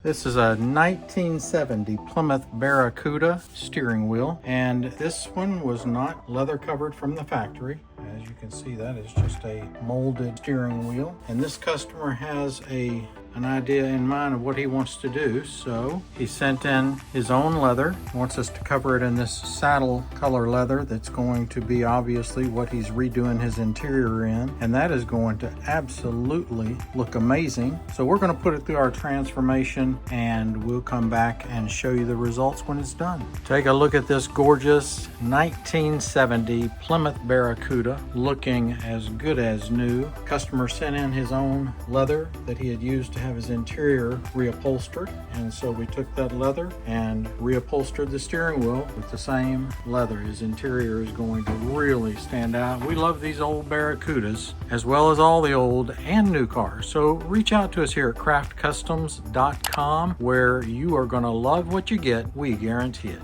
This is a 1970 Plymouth Barracuda steering wheel, and this one was not leather covered from the factory. As you can see, that is just a molded steering wheel, and this customer has an idea in mind of what he wants to do, so he sent in his own leather. He wants us to cover it in this saddle color leather that's going to be obviously what he's redoing his interior in, and that is going to absolutely look amazing. So we're going to put it through our transformation and we'll come back and show you the results when it's done. Take a look at this gorgeous 1970 Plymouth Barracuda, looking as good as new. Customer sent in his own leather that he had used to have his interior reupholstered, and so we took that leather and reupholstered the steering wheel with the same leather. His interior is going to really stand out. We love these old Barracudas as well as all the old and new cars, so reach out to us here at craftcustoms.com, where you are going to love what you get. We guarantee it.